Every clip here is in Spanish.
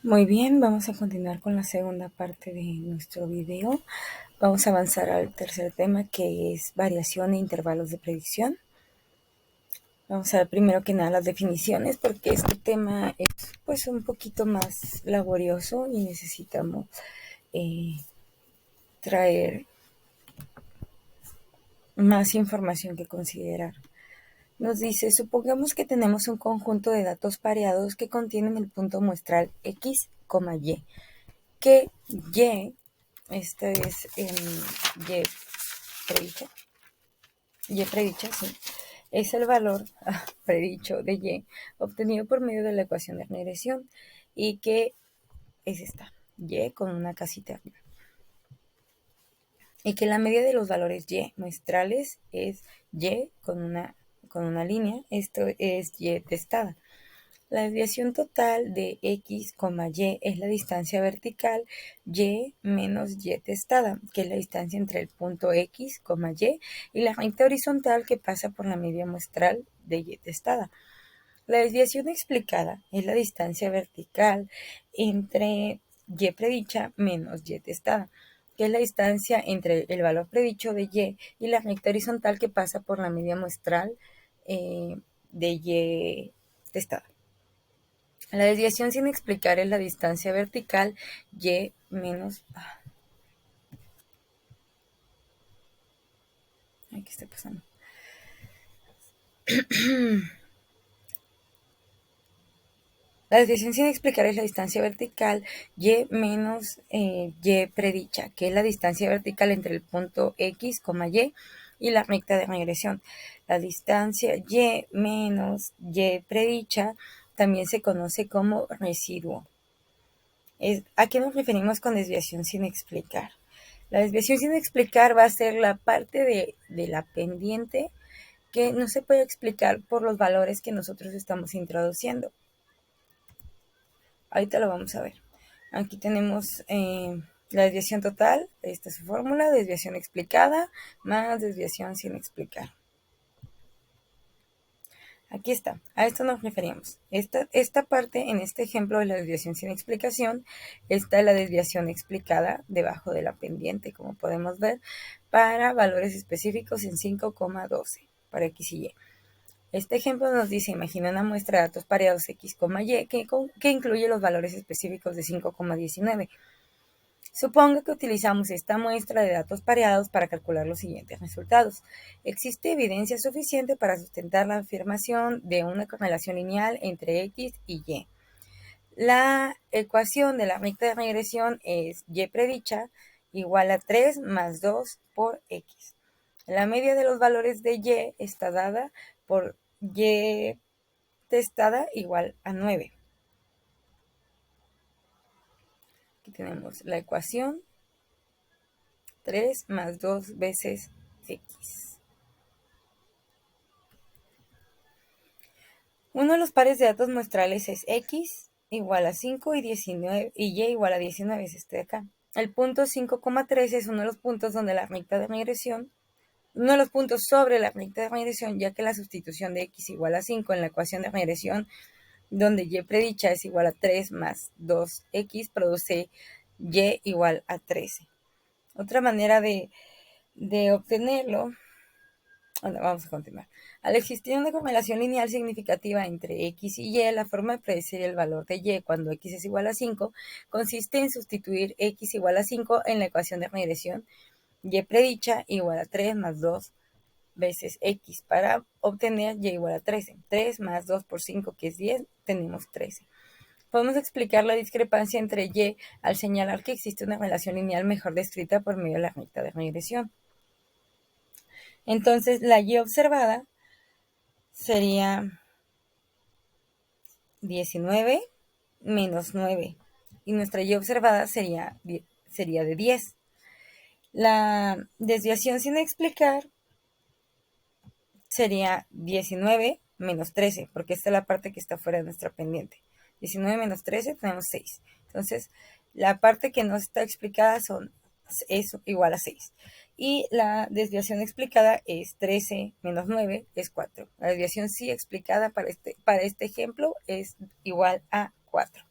Muy bien, vamos a continuar con la segunda parte de nuestro video. Vamos a avanzar al tercer tema, que es variación e intervalos de predicción. Vamos a ver primero que nada las definiciones, porque este tema es pues un poquito más laborioso y necesitamos traer más información que considerar. Nos dice, supongamos que tenemos un conjunto de datos pareados que contienen el punto muestral x, y, que y, este es y predicha, sí, es el valor predicho de y obtenido por medio de la ecuación de regresión, y que es esta, y con una casita arriba, y que la media de los valores y muestrales es y con una línea, esto es y testada. La desviación total de x, y es la distancia vertical y menos y testada, que es la distancia entre el punto x, y la recta horizontal que pasa por la media muestral de y testada. La desviación explicada es la distancia vertical entre y predicha menos y testada, que es la distancia entre el valor predicho de y la recta horizontal que pasa por la media muestral de y testada. La desviación sin explicar es la distancia vertical y menos... Ay, ¿qué está pasando? La desviación sin explicar es la distancia vertical y menos y predicha, que es la distancia vertical entre el punto x, y la recta de regresión. La distancia y menos y predicha también se conoce como residuo. ¿A qué nos referimos con desviación sin explicar? La desviación sin explicar va a ser la parte de la pendiente que no se puede explicar por los valores que nosotros estamos introduciendo. Ahorita lo vamos a ver. Aquí tenemos la desviación total, esta es su fórmula, desviación explicada más desviación sin explicar. Aquí está, a esto nos referimos. Esta parte, en este ejemplo de la desviación sin explicación, está la desviación explicada debajo de la pendiente, como podemos ver, para valores específicos en 5,12, para x y y. Este ejemplo nos dice, imagina una muestra de datos pareados x, y, que incluye los valores específicos de 5,19. Suponga que utilizamos esta muestra de datos pareados para calcular los siguientes resultados. Existe evidencia suficiente para sustentar la afirmación de una correlación lineal entre x y y. La ecuación de la recta de regresión es y predicha igual a 3 más 2 por x. La media de los valores de y está dada por y testada igual a 9. Aquí tenemos la ecuación 3 más 2 veces x. Uno de los pares de datos muestrales es x igual a 5 y 19 y y igual a 19, es este de acá. El punto 5,3 es uno de los puntos donde la recta de regresión, uno de los puntos sobre la recta de regresión, ya que la sustitución de x igual a 5 en la ecuación de regresión, donde y predicha es igual a 3 más 2x, produce y igual a 13. Otra manera de obtenerlo, bueno, vamos a continuar. Al existir una correlación lineal significativa entre x y y, la forma de predecir el valor de y cuando x es igual a 5 consiste en sustituir x igual a 5 en la ecuación de regresión y predicha igual a 3 más 2 veces x para obtener y igual a 13. 3 más 2 por 5, que es 10, tenemos 13. Podemos explicar la discrepancia entre y al señalar que existe una relación lineal mejor descrita por medio de la recta de regresión. Entonces, la y observada sería 19 menos 9 y nuestra y observada sería de 10. La desviación sin explicar sería 19 menos 13, porque esta es la parte que está fuera de nuestra pendiente. 19 menos 13 tenemos 6. Entonces, la parte que no está explicada es igual a 6. Y la desviación explicada es 13 menos 9 es 4. La desviación sí explicada para este ejemplo es igual a 4.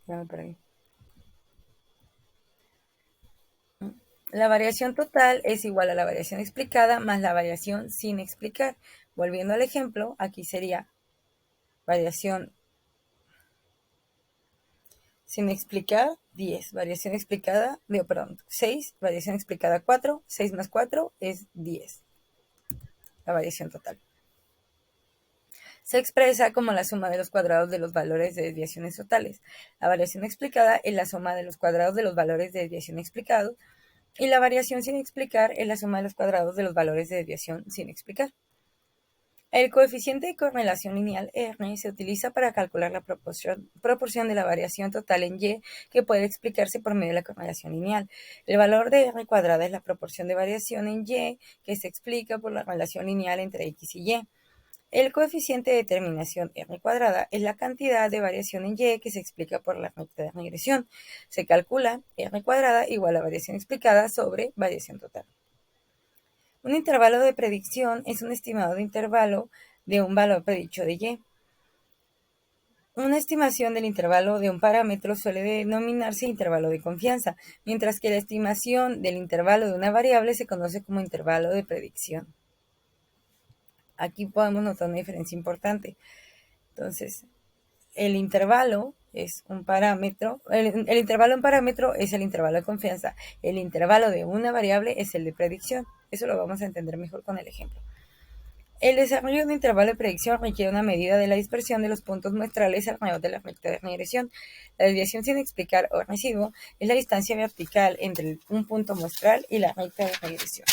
Ya me perdí. La variación total es igual a la variación explicada más la variación sin explicar. Volviendo al ejemplo, aquí sería variación sin explicar 10, variación explicada, 6, variación explicada 4, 6 más 4 es 10, la variación total. Se expresa como la suma de los cuadrados de los valores de desviaciones totales. La variación explicada es la suma de los cuadrados de los valores de desviación explicados y la variación sin explicar es la suma de los cuadrados de los valores de desviación sin explicar. El coeficiente de correlación lineal R se utiliza para calcular la proporción de la variación total en Y que puede explicarse por medio de la correlación lineal. El valor de R cuadrada es la proporción de variación en Y que se explica por la relación lineal entre X y Y. El coeficiente de determinación R cuadrada es la cantidad de variación en Y que se explica por la recta de regresión. Se calcula R cuadrada igual a variación explicada sobre variación total. Un intervalo de predicción es un estimado de intervalo de un valor predicho de Y. Una estimación del intervalo de un parámetro suele denominarse intervalo de confianza, mientras que la estimación del intervalo de una variable se conoce como intervalo de predicción. Aquí podemos notar una diferencia importante. Entonces, el intervalo es un parámetro, el intervalo en parámetro es el intervalo de confianza, el intervalo de una variable es el de predicción. Eso lo vamos a entender mejor con el ejemplo. El desarrollo de un intervalo de predicción requiere una medida de la dispersión de los puntos muestrales alrededor de la recta de regresión. La desviación sin explicar o residuo es la distancia vertical entre un punto muestral y la recta de regresión.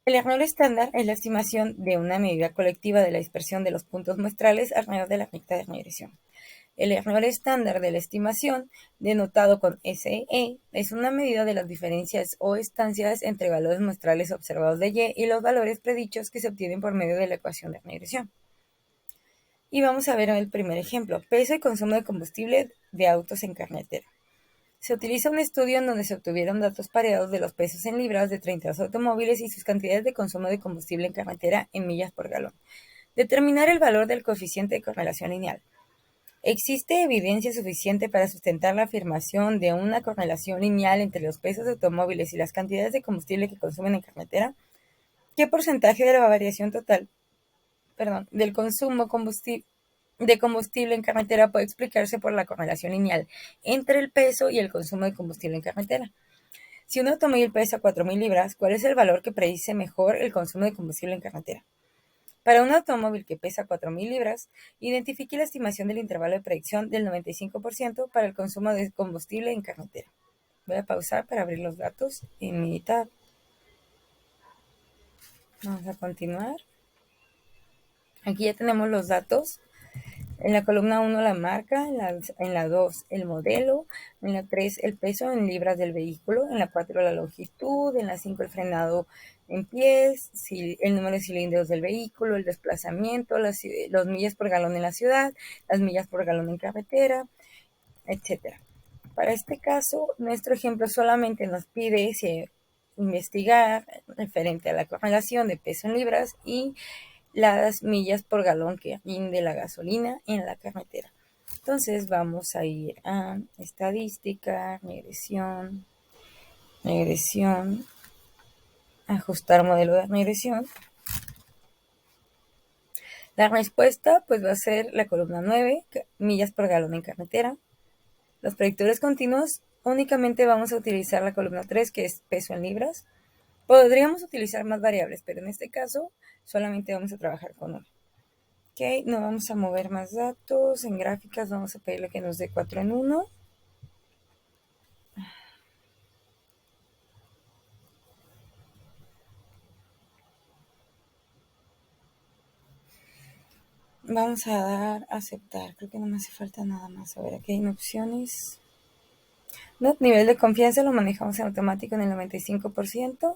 El error estándar es la estimación de una medida colectiva de la dispersión de los puntos muestrales alrededor de la recta de regresión. El error estándar de la estimación, denotado con SE, es una medida de las diferencias o estancias entre valores muestrales observados de Y y los valores predichos que se obtienen por medio de la ecuación de regresión. Y vamos a ver el primer ejemplo, peso y consumo de combustible de autos en carretera. Se utiliza un estudio en donde se obtuvieron datos pareados de los pesos en libras de 32 automóviles y sus cantidades de consumo de combustible en carretera en millas por galón. Determinar el valor del coeficiente de correlación lineal. ¿Existe evidencia suficiente para sustentar la afirmación de una correlación lineal entre los pesos de automóviles y las cantidades de combustible que consumen en carretera? ¿Qué porcentaje de la variación total, del consumo de combustible en carretera puede explicarse por la correlación lineal entre el peso y el consumo de combustible en carretera? Si un automóvil pesa 4.000 libras, ¿cuál es el valor que predice mejor el consumo de combustible en carretera? Para un automóvil que pesa 4.000 libras, identifique la estimación del intervalo de predicción del 95% para el consumo de combustible en carretera. Voy a pausar para abrir los datos en mi tab. Vamos a continuar. Aquí ya tenemos los datos. En la columna 1 la marca, en la 2 el modelo, en la 3 el peso en libras del vehículo, en la 4 la longitud, en la 5 el frenado en pies, el número de cilindros del vehículo, el desplazamiento, los millas por galón en la ciudad, las millas por galón en carretera, etc. Para este caso, nuestro ejemplo solamente nos pide investigar referente a la correlación de peso en libras y las millas por galón que rinde la gasolina en la carretera. Entonces vamos a ir a estadística, regresión, ajustar modelo de regresión. La respuesta pues va a ser la columna 9, millas por galón en carretera. Los predictores continuos únicamente vamos a utilizar la columna 3, que es peso en libras. Podríamos utilizar más variables, pero en este caso solamente vamos a trabajar con una. Ok, no vamos a mover más datos. En gráficas vamos a pedirle que nos dé 4 en 1. Vamos a dar a aceptar. Creo que no me hace falta nada más. A ver, aquí hay opciones. No, nivel de confianza lo manejamos en automático en el 95%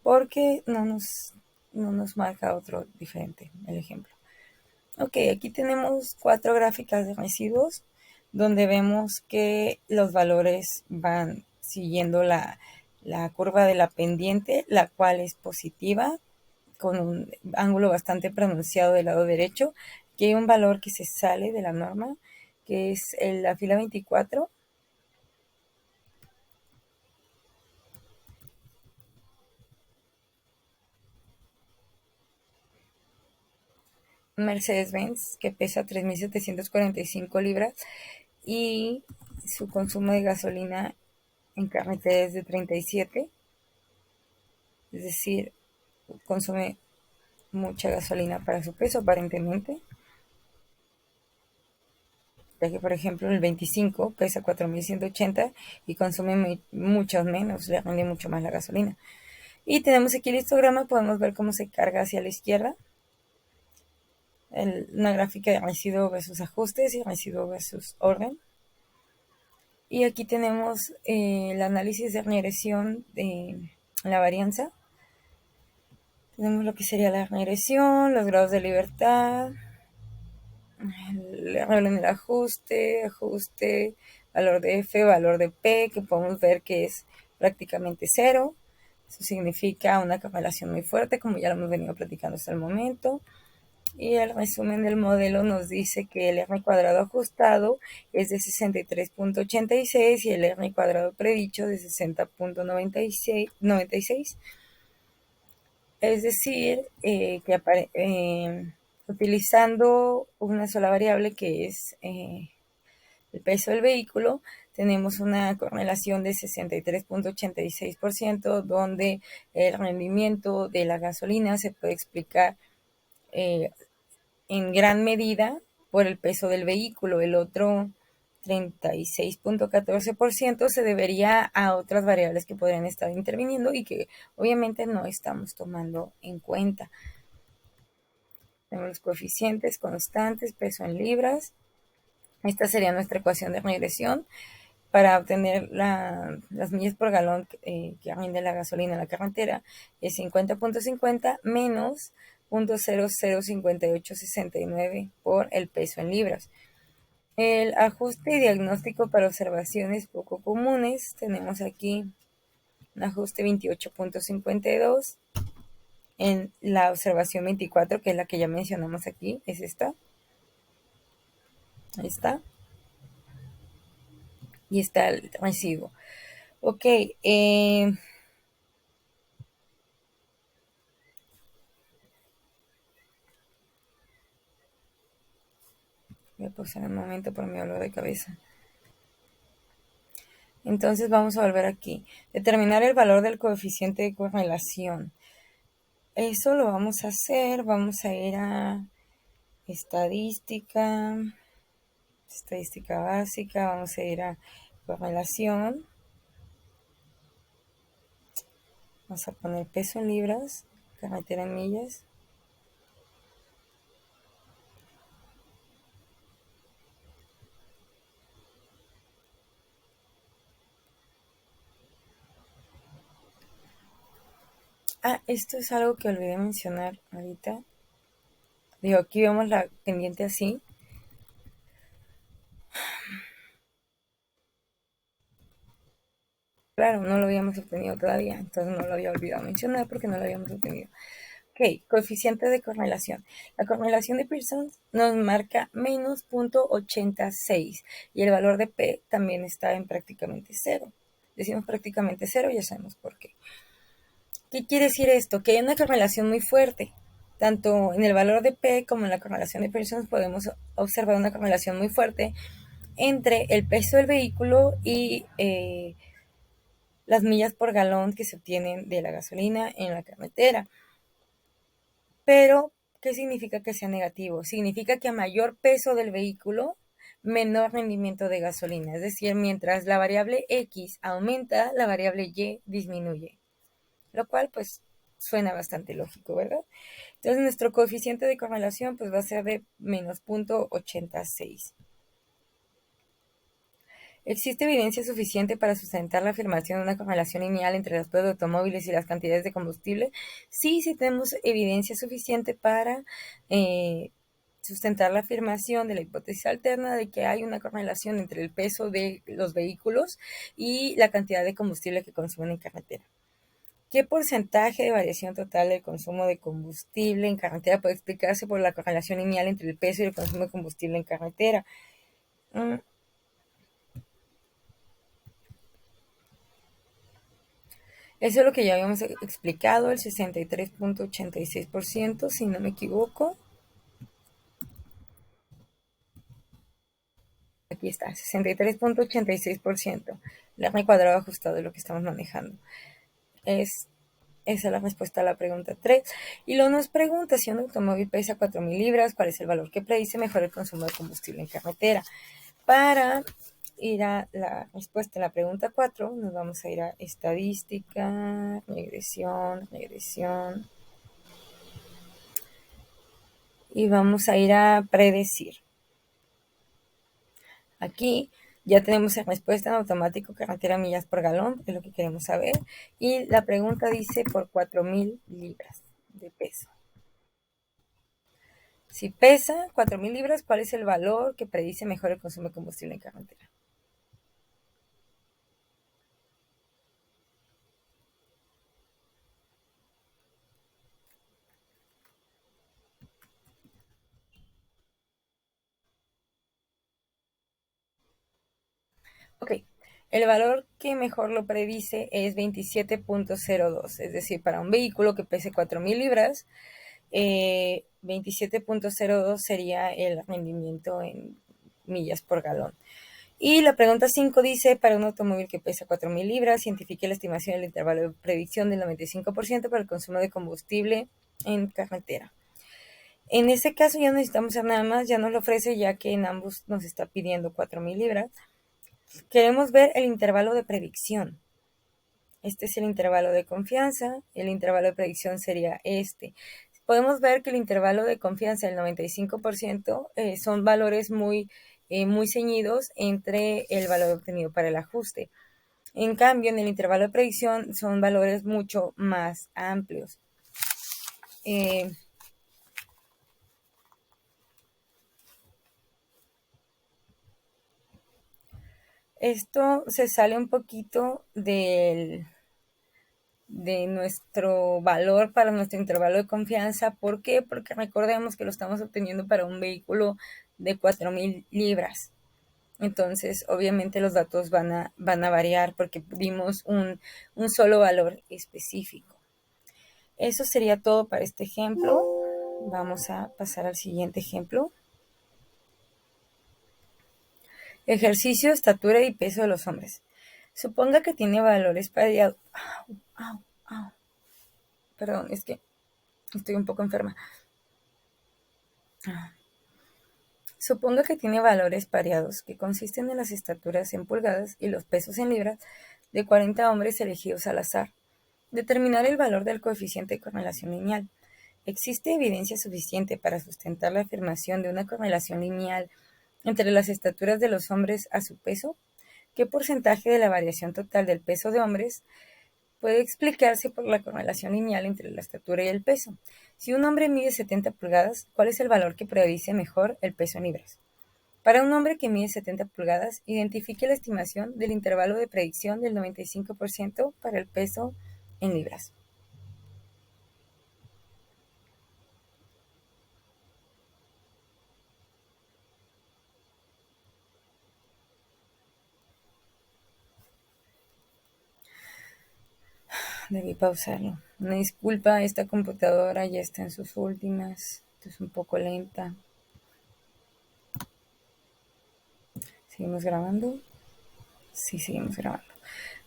porque no nos marca otro diferente el ejemplo. Ok, aquí tenemos 4 gráficas de residuos donde vemos que los valores van siguiendo la curva de la pendiente, la cual es positiva, con un ángulo bastante pronunciado del lado derecho, que hay un valor que se sale de la norma, que es la fila 24. Mercedes-Benz, que pesa 3.745 libras y su consumo de gasolina en carretera es de 37, es decir, consume mucha gasolina para su peso aparentemente, ya que por ejemplo el 25 pesa 4.180 y consume mucho menos, le rinde mucho más la gasolina. Y tenemos aquí el histograma, podemos ver cómo se carga hacia la izquierda, una gráfica de residuo versus ajustes y residuo versus orden. Y aquí tenemos el análisis de regresión de la varianza. Tenemos lo que sería la regresión, los grados de libertad, el error en el ajuste, valor de F, valor de P, que podemos ver que es prácticamente cero. Eso significa una correlación muy fuerte, como ya lo hemos venido platicando hasta el momento. Y el resumen del modelo nos dice que el R cuadrado ajustado es de 63.86 y el R cuadrado predicho de 60.96. Es decir, utilizando una sola variable que es el peso del vehículo, tenemos una correlación de 63.86%, donde el rendimiento de la gasolina se puede explicar en gran medida por el peso del vehículo. El otro 36.14% se debería a otras variables que podrían estar interviniendo y que obviamente no estamos tomando en cuenta. Tenemos los coeficientes constantes, peso en libras. Esta sería nuestra ecuación de regresión para obtener las millas por galón que rinde la gasolina en la carretera. Es 50.50 menos 0.005869 por el peso en libras. El ajuste y diagnóstico para observaciones poco comunes. Tenemos aquí un ajuste 28.52. En la observación 24, que es la que ya mencionamos aquí, es esta. Ahí está. Y está el residuo. Ok. Voy a pausar un momento por mi dolor de cabeza. Entonces vamos a volver aquí. Determinar el valor del coeficiente de correlación. Eso lo vamos a hacer. Vamos a ir a estadística básica. Vamos a ir a correlación. Vamos a poner peso en libras, carretera en millas. Esto es algo que olvidé mencionar ahorita. Digo, aquí vemos la pendiente así. Claro, no lo habíamos obtenido todavía, entonces no lo había olvidado mencionar porque no lo habíamos obtenido. Ok, coeficiente de correlación. La correlación de Pearson nos marca menos 0.86 y el valor de P también está en prácticamente cero. Decimos prácticamente cero, ya sabemos por qué. ¿Qué quiere decir esto? Que hay una correlación muy fuerte. Tanto en el valor de P como en la correlación de Pearson podemos observar una correlación muy fuerte entre el peso del vehículo y las millas por galón que se obtienen de la gasolina en la carretera. Pero, ¿qué significa que sea negativo? Significa que a mayor peso del vehículo, menor rendimiento de gasolina. Es decir, mientras la variable X aumenta, la variable Y disminuye. Lo cual, pues, suena bastante lógico, ¿verdad? Entonces, nuestro coeficiente de correlación, pues, va a ser de menos 0.86. ¿Existe evidencia suficiente para sustentar la afirmación de una correlación lineal entre los precios de automóviles y las cantidades de combustible? Sí, sí tenemos evidencia suficiente para sustentar la afirmación de la hipótesis alterna de que hay una correlación entre el peso de los vehículos y la cantidad de combustible que consumen en carretera. ¿Qué porcentaje de variación total del consumo de combustible en carretera puede explicarse por la correlación lineal entre el peso y el consumo de combustible en carretera? Eso es lo que ya habíamos explicado, el 63.86%, si no me equivoco. Aquí está, 63.86%. La R cuadrado ajustado es lo que estamos manejando. Esa es la respuesta a la pregunta 3. Y luego nos pregunta si un automóvil pesa 4.000 libras, ¿cuál es el valor que predice mejor el consumo de combustible en carretera? Para ir a la respuesta a la pregunta 4, nos vamos a ir a estadística, regresión, y vamos a ir a predecir. Aquí ya tenemos la respuesta en automático, carretera millas por galón, es lo que queremos saber. Y la pregunta dice por 4.000 libras de peso. Si pesa 4.000 libras, ¿cuál es el valor que predice mejor el consumo de combustible en carretera? Ok, el valor que mejor lo predice es 27.02, es decir, para un vehículo que pese 4.000 libras, 27.02 sería el rendimiento en millas por galón. Y la pregunta 5 dice, para un automóvil que pesa 4.000 libras, cientifique la estimación del intervalo de predicción del 95% para el consumo de combustible en carretera. En ese caso ya necesitamos hacer nada más, ya nos lo ofrece ya que en ambos nos está pidiendo 4.000 libras. Queremos ver el intervalo de predicción. Este es el intervalo de confianza, el intervalo de predicción sería este. Podemos ver que el intervalo de confianza del 95% son valores muy ceñidos entre el valor obtenido para el ajuste. En cambio, en el intervalo de predicción son valores mucho más amplios. Esto se sale un poquito de nuestro valor para nuestro intervalo de confianza. ¿Por qué? Porque recordemos que lo estamos obteniendo para un vehículo de 4.000 libras. Entonces, obviamente los datos van a variar porque dimos un solo valor específico. Eso sería todo para este ejemplo. Vamos a pasar al siguiente ejemplo. Ejercicio, estatura y peso de los hombres. Suponga que tiene valores variados. Perdón, es que estoy un poco enferma. Suponga que tiene valores variados que consisten en las estaturas en pulgadas y los pesos en libras de 40 hombres elegidos al azar. Determinar el valor del coeficiente de correlación lineal. ¿Existe evidencia suficiente para sustentar la afirmación de una correlación lineal entre las estaturas de los hombres a su peso? ¿Qué porcentaje de la variación total del peso de hombres puede explicarse por la correlación lineal entre la estatura y el peso? Si un hombre mide 70 pulgadas, ¿cuál es el valor que predice mejor el peso en libras? Para un hombre que mide 70 pulgadas, identifique la estimación del intervalo de predicción del 95% para el peso en libras. Debí pausarlo. Una disculpa, esta computadora ya está en sus últimas. Esto es un poco lenta. ¿Seguimos grabando? Sí, seguimos grabando.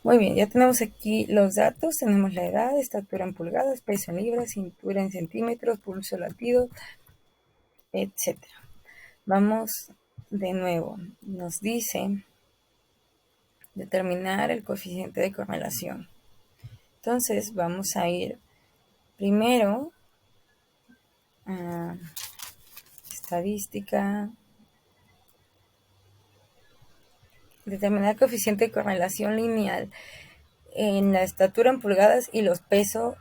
Muy bien, ya tenemos aquí los datos. Tenemos la edad, estatura en pulgadas, peso en libras, cintura en centímetros, pulso latido, etc. Vamos de nuevo. Nos dice determinar el coeficiente de correlación. Entonces vamos a ir primero a estadística, determinar el coeficiente de correlación lineal en la estatura en pulgadas y los pesos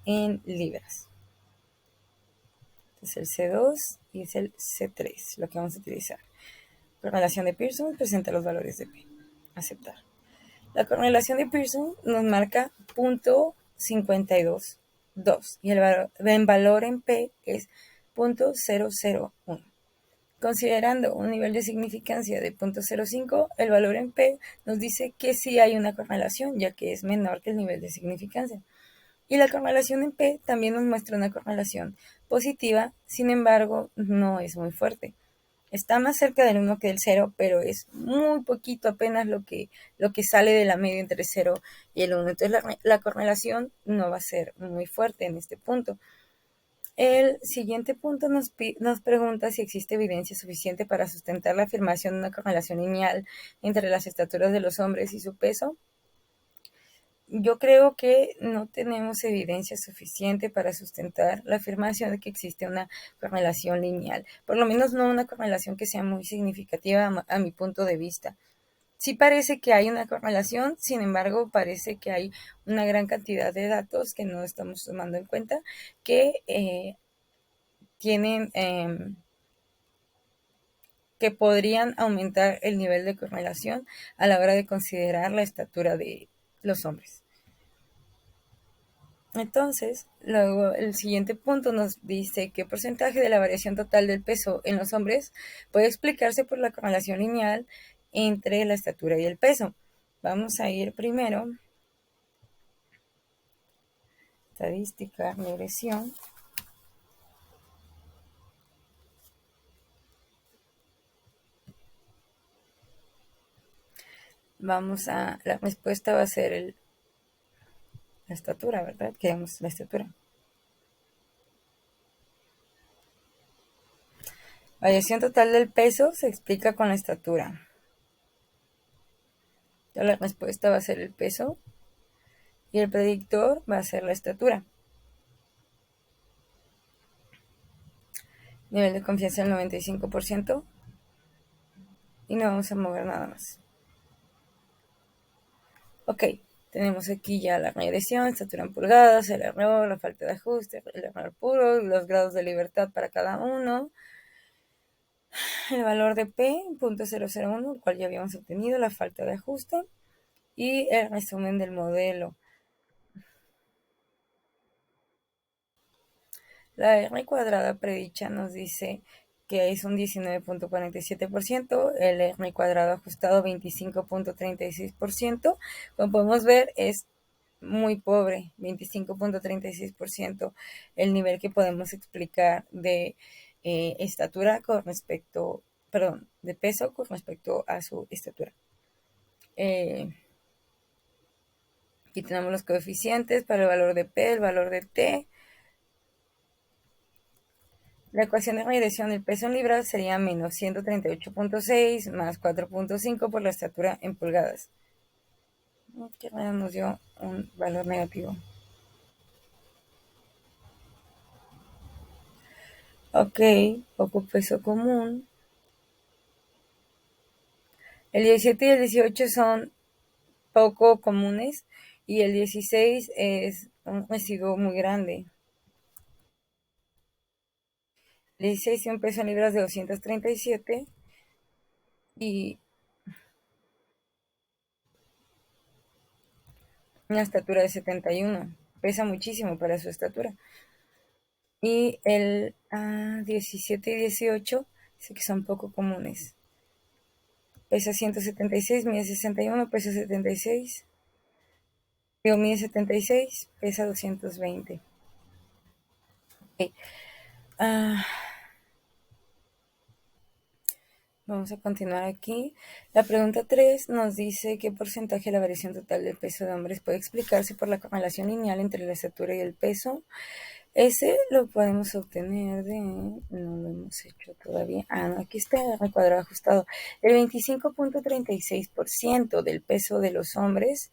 en libras. Es el C2 y es el C3 lo que vamos a utilizar. Correlación de Pearson presenta los valores de P. Aceptar. La correlación de Pearson nos marca 0.522 y el valor en P es 0.001. Considerando un nivel de significancia de 0.05, el valor en P nos dice que sí hay una correlación, ya que es menor que el nivel de significancia. Y la correlación en P también nos muestra una correlación positiva, sin embargo, no es muy fuerte. Está más cerca del 1 que del 0, pero es muy poquito, apenas lo que sale de la media entre 0 y el 1. Entonces la correlación no va a ser muy fuerte en este punto. El siguiente punto nos pregunta si existe evidencia suficiente para sustentar la afirmación de una correlación lineal entre las estaturas de los hombres y su peso. Yo creo que no tenemos evidencia suficiente para sustentar la afirmación de que existe una correlación lineal, por lo menos no una correlación que sea muy significativa a mi punto de vista. Sí parece que hay una correlación, sin embargo, parece que hay una gran cantidad de datos que no estamos tomando en cuenta que tienen que podrían aumentar el nivel de correlación a la hora de considerar la estatura de los hombres. Entonces, luego el siguiente punto nos dice qué porcentaje de la variación total del peso en los hombres puede explicarse por la correlación lineal entre la estatura y el peso. Vamos a ir primero, estadística, regresión. La respuesta va a ser la estatura, ¿verdad? Queremos la estatura. Variación total del peso se explica con la estatura. Entonces, la respuesta va a ser el peso y el predictor va a ser la estatura. Nivel de confianza del 95%. Y no vamos a mover nada más. Ok, tenemos aquí ya la regresión, estatura en pulgadas, el error, la falta de ajuste, el error puro, los grados de libertad para cada uno, el valor de P, 0.001, el cual ya habíamos obtenido, la falta de ajuste y el resumen del modelo. La R cuadrada predicha nos dice que es un 19.47%, el R cuadrado ajustado 25.36%. Como podemos ver, es muy pobre, 25.36%, el nivel que podemos explicar de estatura con respecto, perdón, de peso con respecto a su estatura. Aquí tenemos los coeficientes para el valor de P, el valor de T. La ecuación de regresión del peso en libras sería menos 138.6 más 4.5 por la estatura en pulgadas. Que nos dio un valor negativo. Ok, poco peso común. El 17 y el 18 son poco comunes y el 16 es un residuo muy grande. El 16 tiene un peso en libras de 237 y una estatura de 71. Pesa muchísimo para su estatura. Y el 17 y 18 sé que son poco comunes. Pesa 176, mide 61, pesa 76. Mide 76, pesa 220. Okay. Vamos a continuar aquí. La pregunta 3 nos dice qué porcentaje de la variación total del peso de hombres puede explicarse por la correlación lineal entre la estatura y el peso. Ese lo podemos obtener no lo hemos hecho todavía. No, aquí está el cuadrado ajustado. El 25.36% del peso de los hombres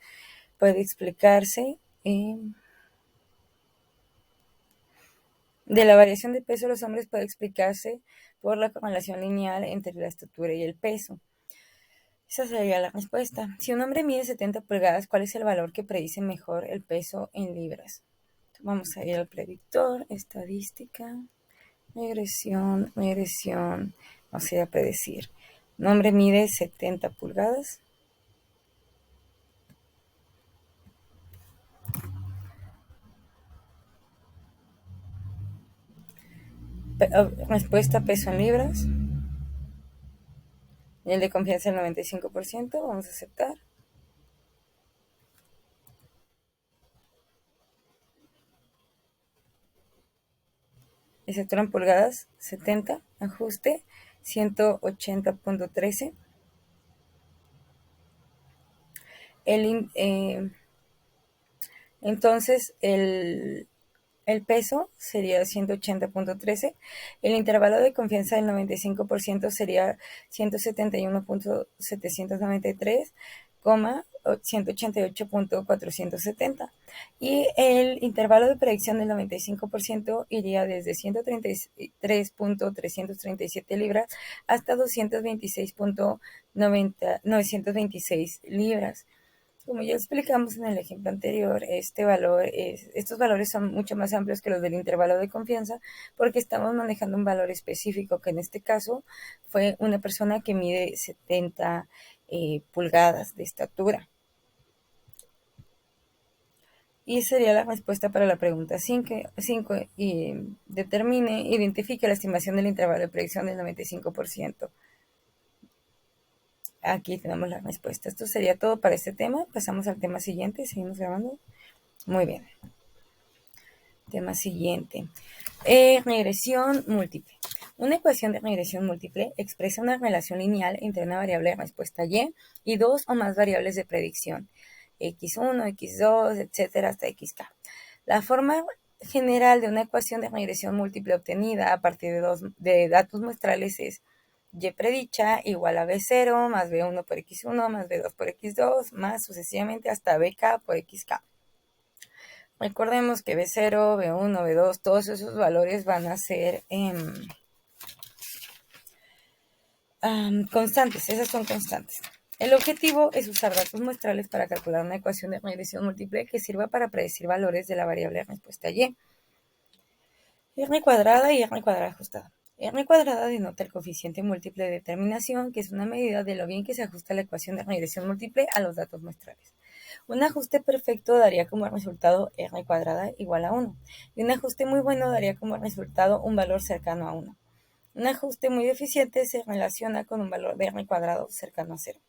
puede explicarse de la variación de peso de los hombres puede explicarse por la correlación lineal entre la estatura y el peso. Esa sería la respuesta. Si un hombre mide 70 pulgadas, ¿cuál es el valor que predice mejor el peso en libras? Vamos a ir al predictor, estadística, regresión. Vamos a ir a predecir. Un hombre mide 70 pulgadas. respuesta peso en libras. Y el de confianza el 95%, vamos a aceptar. Estatura en pulgadas 70, ajuste 180.13. Entonces el peso sería 180.13. El intervalo de confianza del 95% sería 171.793, 188.470. Y el intervalo de predicción del 95% iría desde 133.337 libras hasta 226.926 libras. Como ya explicamos en el ejemplo anterior, estos valores son mucho más amplios que los del intervalo de confianza porque estamos manejando un valor específico, que en este caso fue una persona que mide 70 pulgadas de estatura. Y esa sería la respuesta para la pregunta 5. Y identifique la estimación del intervalo de predicción del 95%. Aquí tenemos la respuesta. Esto sería todo para este tema. Pasamos al tema siguiente. Seguimos grabando. Muy bien. Tema siguiente. Regresión múltiple. Una ecuación de regresión múltiple expresa una relación lineal entre una variable de respuesta y dos o más variables de predicción, x1, x2, etcétera, hasta xk. La forma general de una ecuación de regresión múltiple obtenida a partir de datos muestrales es y predicha igual a b0 más b1 por x1 más b2 por x2 más sucesivamente hasta bk por xk. Recordemos que b0, b1, b2, todos esos valores van a ser constantes, esas son constantes. El objetivo es usar datos muestrales para calcular una ecuación de regresión múltiple que sirva para predecir valores de la variable de respuesta y. R cuadrada y R cuadrada ajustada. R cuadrada denota el coeficiente múltiple de determinación, que es una medida de lo bien que se ajusta la ecuación de regresión múltiple a los datos muestrales. Un ajuste perfecto daría como resultado R cuadrada igual a 1, y un ajuste muy bueno daría como resultado un valor cercano a 1. Un ajuste muy deficiente se relaciona con un valor de R cuadrado cercano a 0.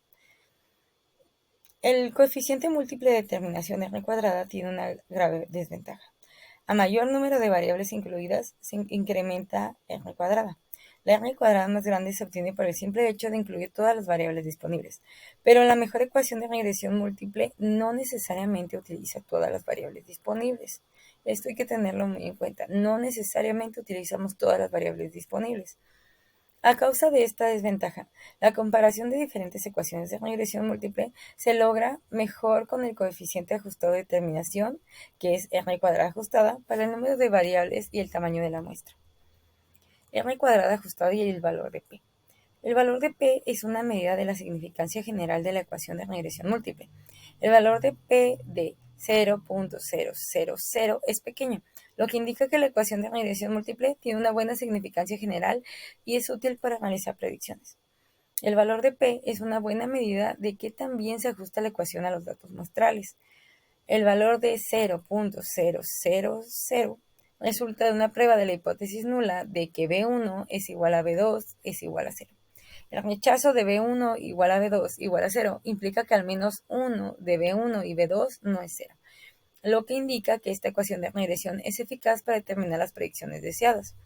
El coeficiente múltiple de determinación R cuadrada tiene una grave desventaja. A mayor número de variables incluidas, se incrementa R cuadrada. La R cuadrada más grande se obtiene por el simple hecho de incluir todas las variables disponibles, pero la mejor ecuación de regresión múltiple no necesariamente utiliza todas las variables disponibles. Esto hay que tenerlo muy en cuenta. No necesariamente utilizamos todas las variables disponibles. A causa de esta desventaja, la comparación de diferentes ecuaciones de regresión múltiple se logra mejor con el coeficiente ajustado de determinación, que es R cuadrada ajustada, para el número de variables y el tamaño de la muestra. R cuadrada ajustada y el valor de P. El valor de P es una medida de la significancia general de la ecuación de regresión múltiple. El valor de P de 0.000 es pequeño, lo que indica que la ecuación de regresión múltiple tiene una buena significancia general y es útil para realizar predicciones. El valor de P es una buena medida de qué tan bien se ajusta la ecuación a los datos muestrales. El valor de 0.000 resulta de una prueba de la hipótesis nula de que B1 es igual a B2 es igual a 0. El rechazo de B1 igual a B2 igual a 0 implica que al menos uno de B1 y B2 no es 0, lo que indica que esta ecuación de regresión es eficaz para determinar las predicciones deseadas.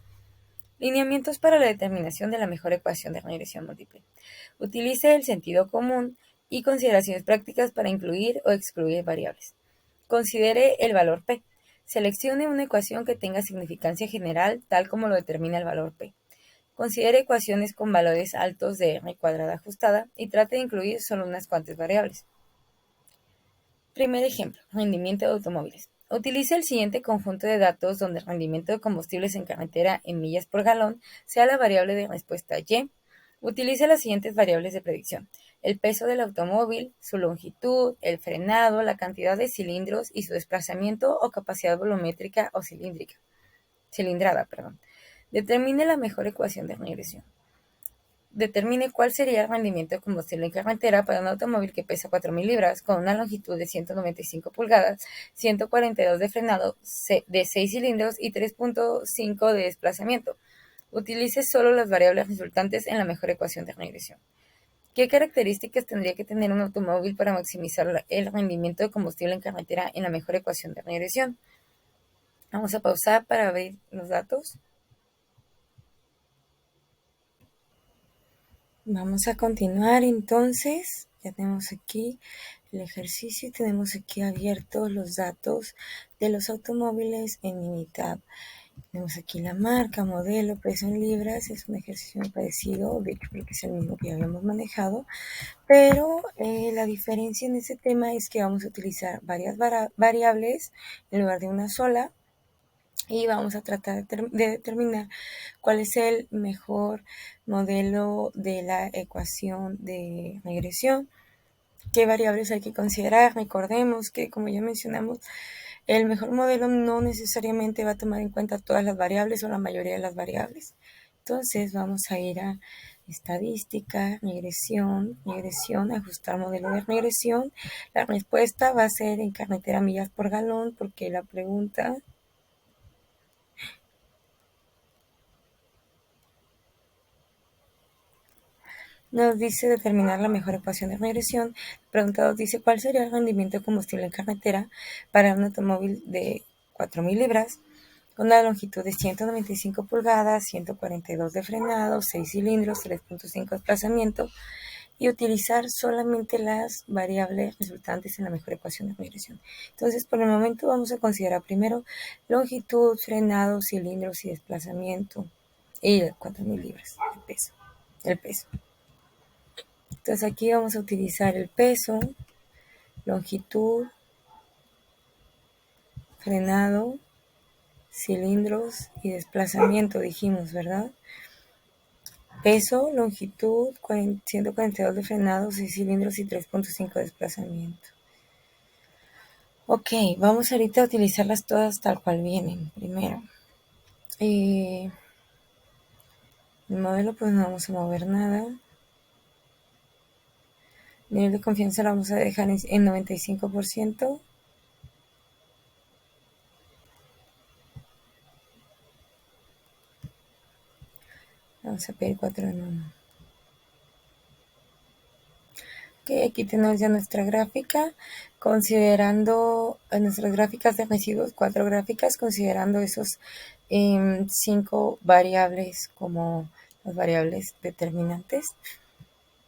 Lineamientos para la determinación de la mejor ecuación de regresión múltiple. Utilice el sentido común y consideraciones prácticas para incluir o excluir variables. Considere el valor P. Seleccione una ecuación que tenga significancia general, tal como lo determina el valor P. Considere ecuaciones con valores altos de R cuadrada ajustada y trate de incluir solo unas cuantas variables. Primer ejemplo, rendimiento de automóviles. Utilice el siguiente conjunto de datos donde el rendimiento de combustibles en carretera en millas por galón sea la variable de respuesta Y. Utilice las siguientes variables de predicción: el peso del automóvil, su longitud, el frenado, la cantidad de cilindros y su desplazamiento o capacidad volumétrica o cilindrada. Determine la mejor ecuación de regresión. Determine cuál sería el rendimiento de combustible en carretera para un automóvil que pesa 4.000 libras, con una longitud de 195 pulgadas, 142 de frenado, de 6 cilindros y 3.5 de desplazamiento. Utilice solo las variables resultantes en la mejor ecuación de regresión. ¿Qué características tendría que tener un automóvil para maximizar el rendimiento de combustible en carretera en la mejor ecuación de regresión? Vamos a pausar para ver los datos. Vamos a continuar entonces. Ya tenemos aquí el ejercicio y tenemos aquí abiertos los datos de los automóviles en Minitab. Tenemos aquí la marca, modelo, precio en libras. Es un ejercicio muy parecido, de hecho creo que es el mismo que ya habíamos manejado, pero la diferencia en este tema es que vamos a utilizar varias variables en lugar de una sola y vamos a tratar de determinar cuál es el mejor modelo de la ecuación de regresión. ¿Qué variables hay que considerar? Recordemos que, como ya mencionamos, el mejor modelo no necesariamente va a tomar en cuenta todas las variables o la mayoría de las variables. Entonces vamos a ir a estadística, regresión, ajustar modelo de regresión. La respuesta va a ser en carretera millas por galón porque la pregunta nos dice determinar la mejor ecuación de regresión. El preguntado dice cuál sería el rendimiento de combustible en carretera para un automóvil de 4.000 libras con una longitud de 195 pulgadas, 142 de frenado, 6 cilindros, 3.5 desplazamiento y utilizar solamente las variables resultantes en la mejor ecuación de regresión. Entonces, por el momento vamos a considerar primero longitud, frenado, cilindros y desplazamiento y 4.000 libras de peso, el peso. Entonces aquí vamos a utilizar el peso, longitud, frenado, cilindros y desplazamiento, dijimos, ¿verdad? Peso, longitud, 142 de frenado, 6 cilindros y 3.5 de desplazamiento. Ok, vamos ahorita a utilizarlas todas tal cual vienen. Primero, el modelo pues no vamos a mover nada. Nivel de confianza lo vamos a dejar en 95%. Vamos a pedir 4 en 1. Ok, aquí tenemos ya nuestra gráfica, considerando nuestras gráficas de residuos, 4 gráficas, considerando esos 5 variables como las variables determinantes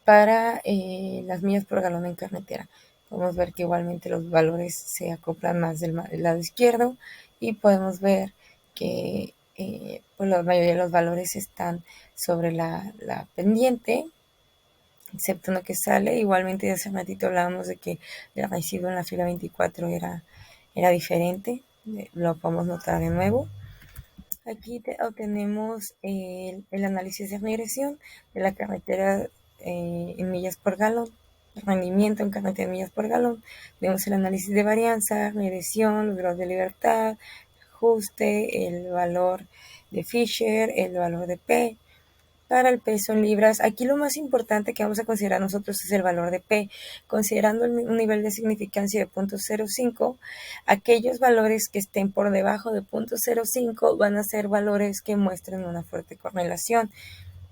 para las millas por galón en carretera. Podemos ver que igualmente los valores se acoplan más del lado izquierdo y podemos ver que pues la mayoría de los valores están sobre la pendiente, excepto uno que sale. Igualmente hace un ratito hablábamos de que el residuo en la fila 24 era diferente, lo podemos notar de nuevo. Aquí obtenemos el análisis de regresión de la carretera en millas por galón, rendimiento en carretera en millas por galón. Vemos el análisis de varianza, regresión, los grados de libertad, ajuste, el valor de Fisher, el valor de P. Para el peso en libras, aquí lo más importante que vamos a considerar nosotros es el valor de P, considerando un nivel de significancia de 0.05, aquellos valores que estén por debajo de 0.05 van a ser valores que muestren una fuerte correlación.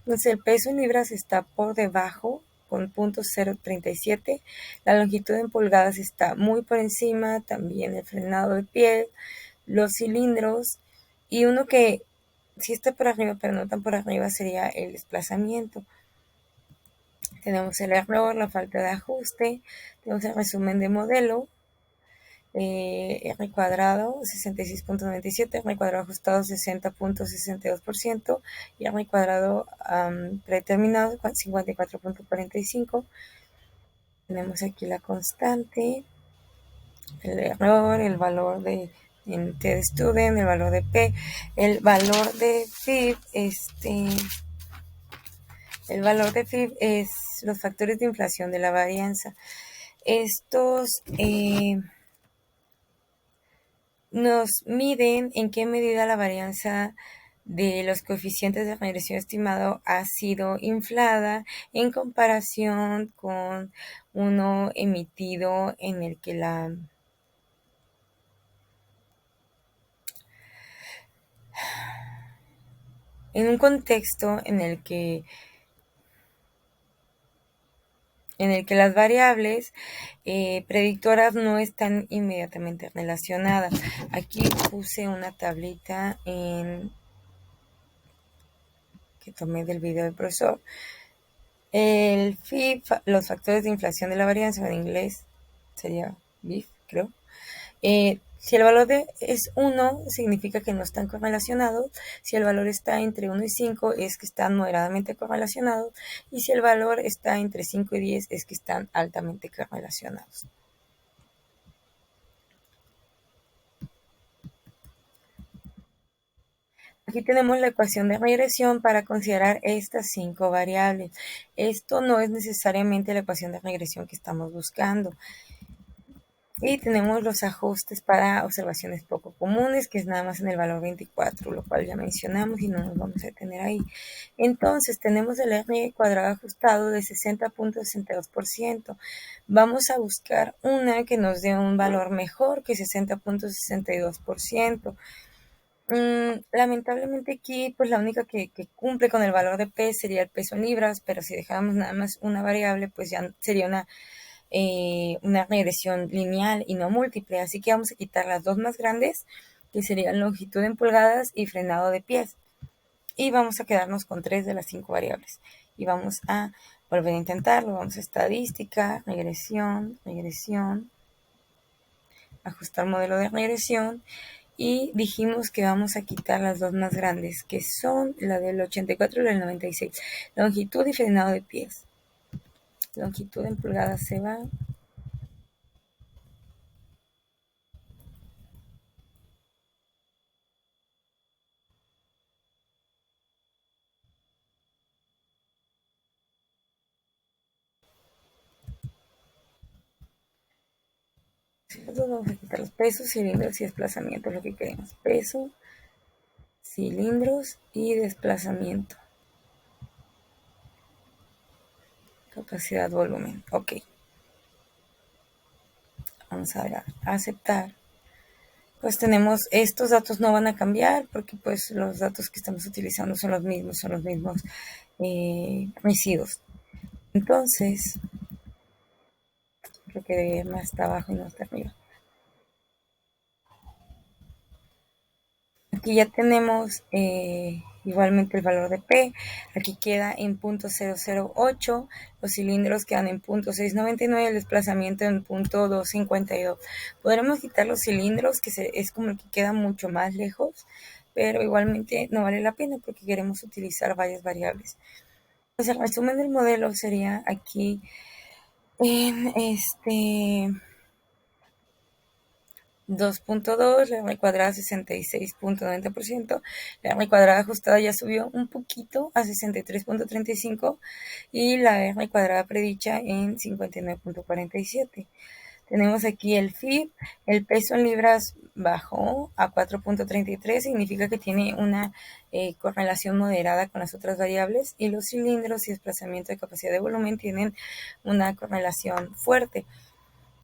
Entonces el peso en libras está por debajo con 0.037, la longitud en pulgadas está muy por encima, también el frenado de pie, los cilindros y uno que sí está por arriba, pero no tan por arriba, sería el desplazamiento. Tenemos el error, la falta de ajuste, tenemos el resumen de modelo, R cuadrado 66.97, R cuadrado ajustado 60.62% y R cuadrado predeterminado 54.45. Tenemos aquí la constante, el error, el valor de en T de student, el valor de P, el valor de FIB, el valor de FIB es los factores de inflación de la varianza. Estos nos miden en qué medida la varianza de los coeficientes de regresión estimado ha sido inflada en comparación con uno emitido en el que en un contexto en el que las variables predictoras no están inmediatamente relacionadas. Aquí puse una tablita que tomé del video del profesor. El FIB, los factores de inflación de la varianza, en inglés sería BIF, creo. Si el valor es 1, significa que no están correlacionados. Si el valor está entre 1 y 5, es que están moderadamente correlacionados. Y si el valor está entre 5 y 10, es que están altamente correlacionados. Aquí tenemos la ecuación de regresión para considerar estas 5 variables. Esto no es necesariamente la ecuación de regresión que estamos buscando. Y tenemos los ajustes para observaciones poco comunes, que es nada más en el valor 24, lo cual ya mencionamos y no nos vamos a detener ahí. Entonces, tenemos el R cuadrado ajustado de 60.62%. Vamos a buscar una que nos dé un valor mejor que 60.62%. Lamentablemente aquí, pues la única que cumple con el valor de P sería el peso en libras, pero si dejáramos nada más una variable, pues ya sería una regresión lineal y no múltiple. Así que vamos a quitar las dos más grandes, que serían longitud en pulgadas y frenado de pies. Y vamos a quedarnos con 3 de las 5 variables. Y vamos a volver a intentarlo. Vamos a estadística, regresión, ajustar modelo de regresión. Y dijimos que vamos a quitar las dos más grandes, que son la del 84 y la del 96. Longitud y frenado de pies. Longitud en pulgadas se va. Nosotros vamos a quitar los pesos, cilindros y desplazamiento, lo que queremos. Peso, cilindros y desplazamiento. Capacidad, volumen. Ok. Vamos a ver, a aceptar. Pues tenemos, estos datos no van a cambiar porque pues los datos que estamos utilizando son los mismos residuos. Entonces, creo que debe ir más hasta abajo y no hasta arriba. Aquí ya tenemos igualmente el valor de P. Aquí queda en .008. Los cilindros quedan en .699. El desplazamiento en .252. Podremos quitar los cilindros, que es como el que queda mucho más lejos, pero igualmente no vale la pena porque queremos utilizar varias variables. Pues el resumen del modelo sería aquí en 2.2, la R cuadrada 66.90%, la R cuadrada ajustada ya subió un poquito a 63.35 y la R cuadrada predicha en 59.47. Tenemos aquí el FIB, el peso en libras bajó a 4.33, significa que tiene una correlación moderada con las otras variables, y los cilindros y desplazamiento de capacidad de volumen tienen una correlación fuerte.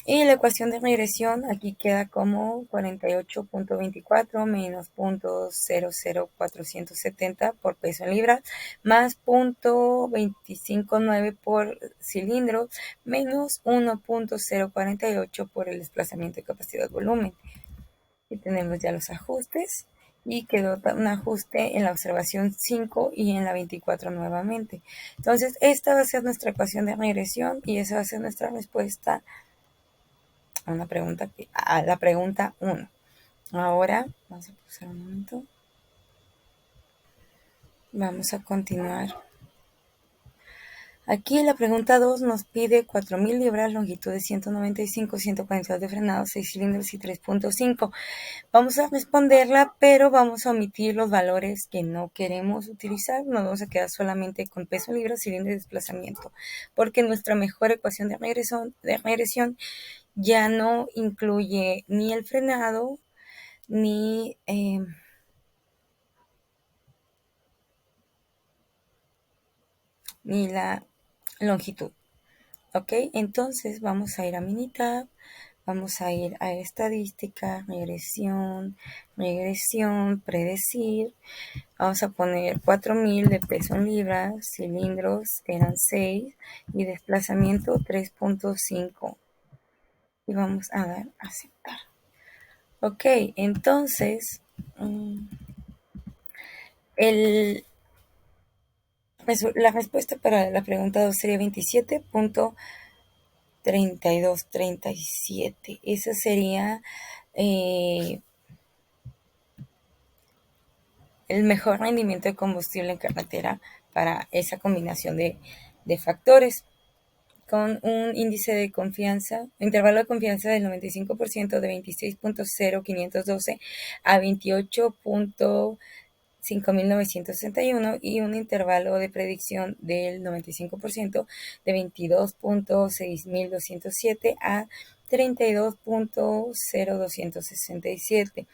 Y la ecuación de regresión aquí queda como 48.24 menos .00470 por peso en libras, más .259 por cilindro, menos 1.048 por el desplazamiento de capacidad volumen. Y tenemos ya los ajustes, y quedó un ajuste en la observación 5 y en la 24 nuevamente. Entonces, esta va a ser nuestra ecuación de regresión y esa va a ser nuestra respuesta a la pregunta 1. Ahora, vamos a pausar un momento. Vamos a continuar. Aquí la pregunta 2 nos pide 4.000 libras, longitud de 195, 142 de frenado, 6 cilindros y 3.5. Vamos a responderla, pero vamos a omitir los valores que no queremos utilizar. Nos vamos a quedar solamente con peso en libras, cilindro y desplazamiento, porque nuestra mejor ecuación de regresión ya no incluye ni el frenado ni la longitud. Ok, entonces vamos a ir a Minitab, Vamos a ir a estadística, regresión, predecir. Vamos a poner 4000 de peso en libras, cilindros eran 6 y desplazamiento 3.5. Y vamos a dar a aceptar. Ok, entonces la respuesta para la pregunta 2 sería 27.3237. Ese sería el mejor rendimiento de combustible en carretera para esa combinación de factores, con un índice de confianza, intervalo de confianza del 95% de 26.0512 a 28.5961 y un intervalo de predicción del 95% de 22.6207 a 32.0267.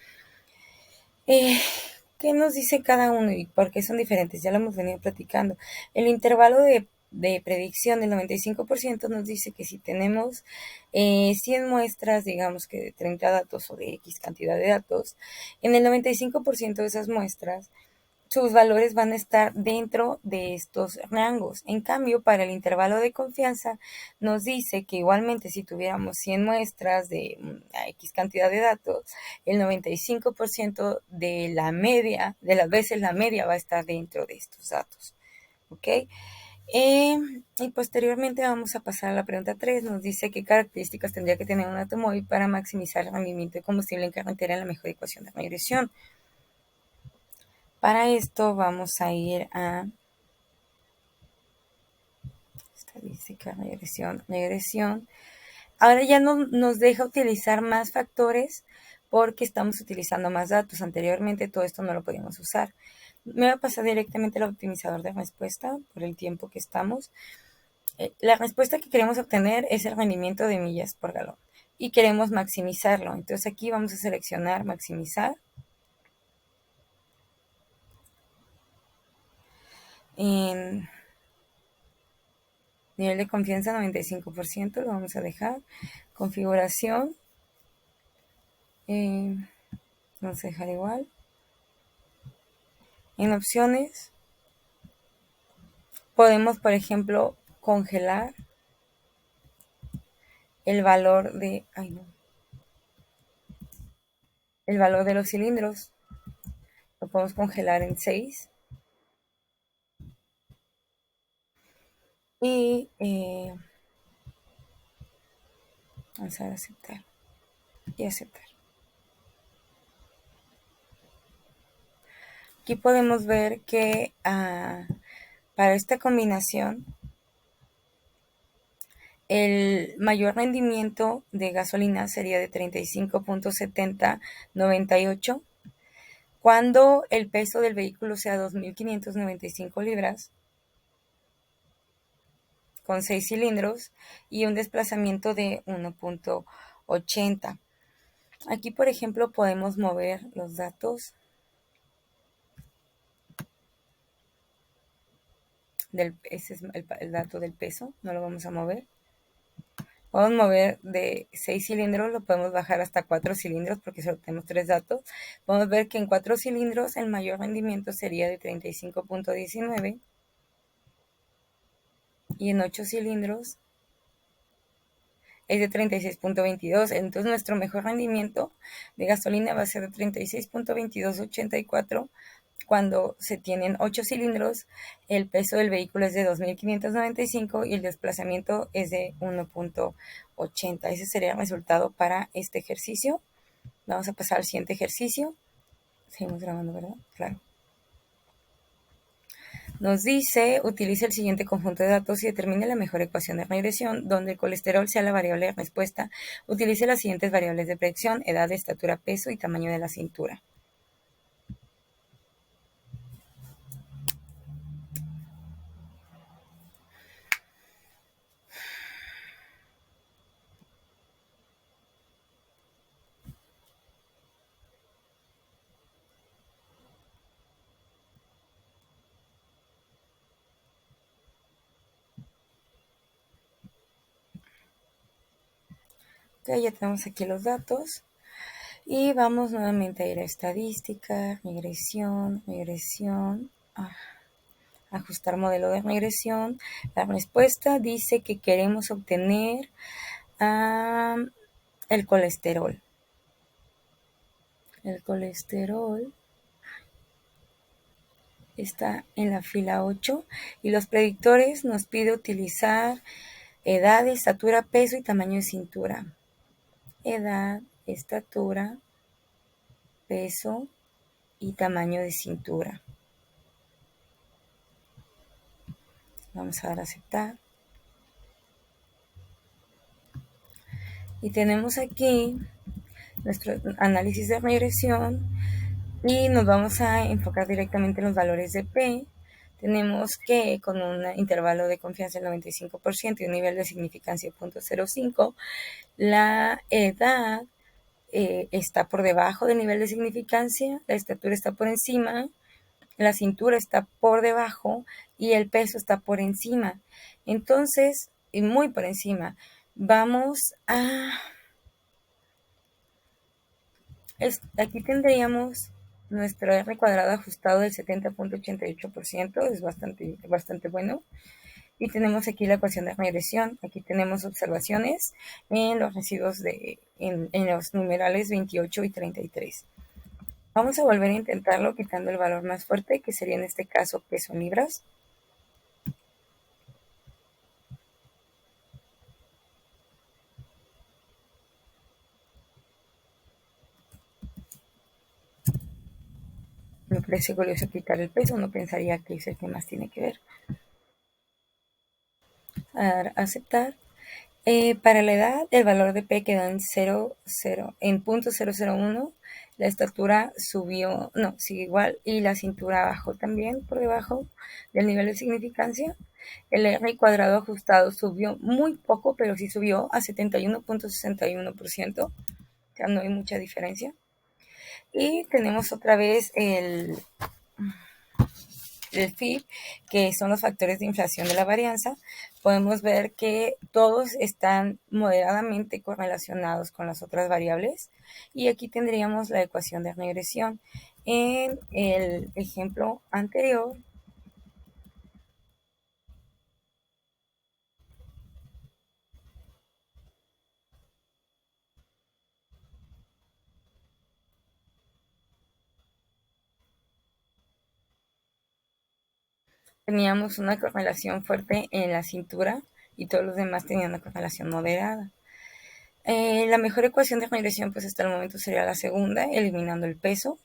¿Qué nos dice cada uno y por qué son diferentes? Ya lo hemos venido platicando. El intervalo de predicción del 95% nos dice que si tenemos 100 muestras, digamos que de 30 datos o de X cantidad de datos, en el 95% de esas muestras sus valores van a estar dentro de estos rangos. En cambio, para el intervalo de confianza nos dice que igualmente si tuviéramos 100 muestras de X cantidad de datos, el 95% de la media, de las veces la media va a estar dentro de estos datos. ¿Ok? Y posteriormente vamos a pasar a la pregunta 3. Nos dice qué características tendría que tener un automóvil para maximizar el rendimiento de combustible en carretera en la mejor ecuación de regresión. Para esto vamos a ir a estadística, regresión. Ahora ya no nos deja utilizar más factores porque estamos utilizando más datos. Anteriormente todo esto no lo podíamos usar. Me voy a pasar directamente al optimizador de respuesta por el tiempo que estamos. La respuesta que queremos obtener es el rendimiento de millas por galón y queremos maximizarlo. Entonces aquí vamos a seleccionar maximizar. En nivel de confianza 95%, lo vamos a dejar. Configuración, vamos a dejar igual. En opciones, podemos, por ejemplo, congelar el valor de, el valor de los cilindros. Lo podemos congelar en 6. Y vamos a aceptar. Y aceptar. Aquí podemos ver que para esta combinación el mayor rendimiento de gasolina sería de 35.7098 cuando el peso del vehículo sea 2.595 libras con 6 cilindros y un desplazamiento de 1.80. Aquí, por ejemplo, podemos mover los datos ese es el dato del peso, no lo vamos a mover. Podemos mover de 6 cilindros, lo podemos bajar hasta 4 cilindros porque solo tenemos 3 datos. Podemos ver que en 4 cilindros el mayor rendimiento sería de 35.19 y en 8 cilindros es de 36.22. Entonces nuestro mejor rendimiento de gasolina va a ser de 36.2284 cuando se tienen 8 cilindros, el peso del vehículo es de 2.595 y el desplazamiento es de 1.80. Ese sería el resultado para este ejercicio. Vamos a pasar al siguiente ejercicio. Seguimos grabando, ¿verdad? Claro. Nos dice, utilice el siguiente conjunto de datos y determine la mejor ecuación de regresión, donde el colesterol sea la variable de respuesta. Utilice las siguientes variables de predicción: edad, estatura, peso y tamaño de la cintura. Ok, ya tenemos aquí los datos. Y vamos nuevamente a ir a estadística, regresión, ajustar modelo de regresión. La respuesta dice que queremos obtener el colesterol. El colesterol está en la fila 8 y los predictores nos pide utilizar edad, estatura, peso y tamaño de cintura. Edad, estatura, peso y tamaño de cintura. Vamos a dar a aceptar. Y tenemos aquí nuestro análisis de regresión y nos vamos a enfocar directamente en los valores de P. Tenemos que con un intervalo de confianza del 95% y un nivel de significancia de 0.05, la edad está por debajo del nivel de significancia, la estatura está por encima, la cintura está por debajo y el peso está por encima. Entonces, y muy por encima, vamos a... Aquí tendríamos nuestro R cuadrado ajustado del 70.88%, es bastante bueno. Y tenemos aquí la ecuación de regresión. Aquí tenemos observaciones en los residuos en los numerales 28 y 33. Vamos a volver a intentarlo quitando el valor más fuerte, que sería en este caso peso en libras. Me parece curioso quitar el peso, uno pensaría que es el que más tiene que ver. A dar a aceptar. Para la edad, el valor de P quedó en 0.001. La estatura subió, no, sigue igual, y la cintura bajó también por debajo del nivel de significancia. El R cuadrado ajustado subió muy poco, pero sí subió a 71.61%. O sea, no hay mucha diferencia. Y tenemos otra vez el FIB, que son los factores de inflación de la varianza. Podemos ver que todos están moderadamente correlacionados con las otras variables. Y aquí tendríamos la ecuación de regresión. En el ejemplo anterior, teníamos una correlación fuerte en la cintura y todos los demás tenían una correlación moderada. La mejor ecuación de regresión, pues hasta el momento sería la segunda, eliminando el peso.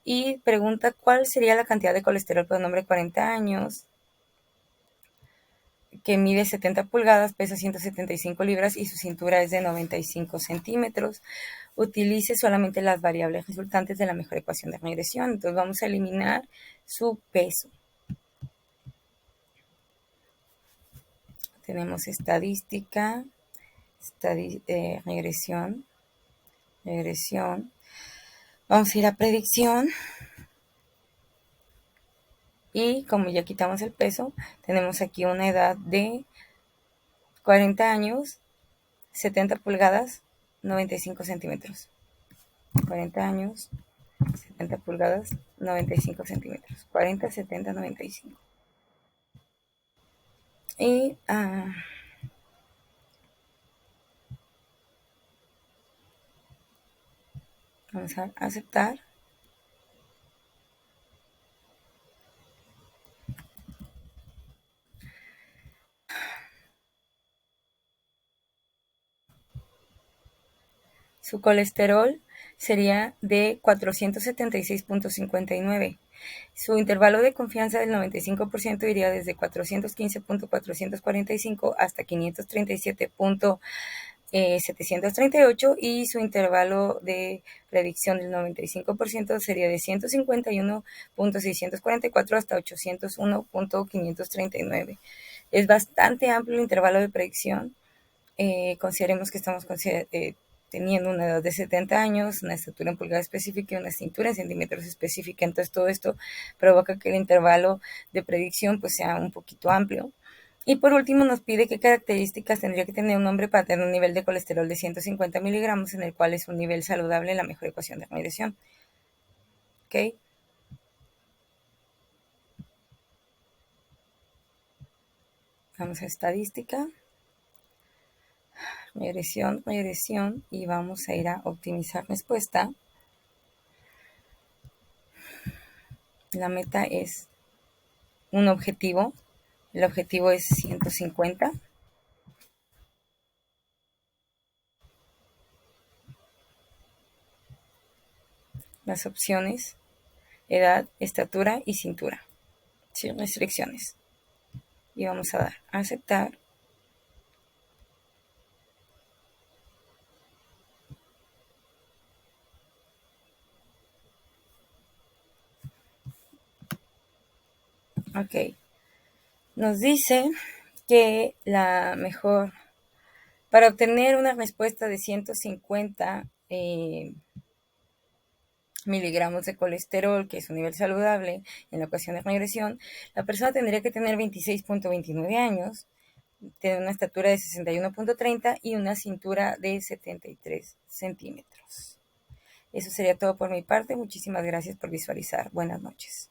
Y pregunta cuál sería la cantidad de colesterol para un hombre de 40 años que mide 70 pulgadas, pesa 175 libras y su cintura es de 95 centímetros. Utilice solamente las variables resultantes de la mejor ecuación de regresión. Entonces vamos a eliminar su peso. Tenemos estadística, regresión. Vamos a ir a predicción. Y como ya quitamos el peso, tenemos aquí una edad de 40 años, 70 pulgadas, 95 centímetros. 40 años, 70 pulgadas, 95 centímetros. 40, 70, 95. Y vamos a aceptar. Su colesterol sería de 476.59. Su intervalo de confianza del 95% iría desde 415.445 hasta 537.738 y su intervalo de predicción del 95% sería de 151.644 hasta 801.539. Es bastante amplio el intervalo de predicción. Consideremos que estamos teniendo una edad de 70 años, una estatura en pulgada específica y una cintura en centímetros específica. Entonces todo esto provoca que el intervalo de predicción pues sea un poquito amplio. Y por último nos pide qué características tendría que tener un hombre para tener un nivel de colesterol de 150 miligramos, en el cual es un nivel saludable en la mejor ecuación de regresión. ¿Ok? Vamos a estadística, regresión, y vamos a ir a optimizar respuesta. La meta es un objetivo. El objetivo es 150. Las opciones: edad, estatura y cintura, sin restricciones. Y vamos a dar a aceptar. Ok. Nos dice que la mejor, para obtener una respuesta de 150 miligramos de colesterol, que es un nivel saludable en la ecuación de regresión, la persona tendría que tener 26.29 años, tener una estatura de 61.30 y una cintura de 73 centímetros. Eso sería todo por mi parte. Muchísimas gracias por visualizar. Buenas noches.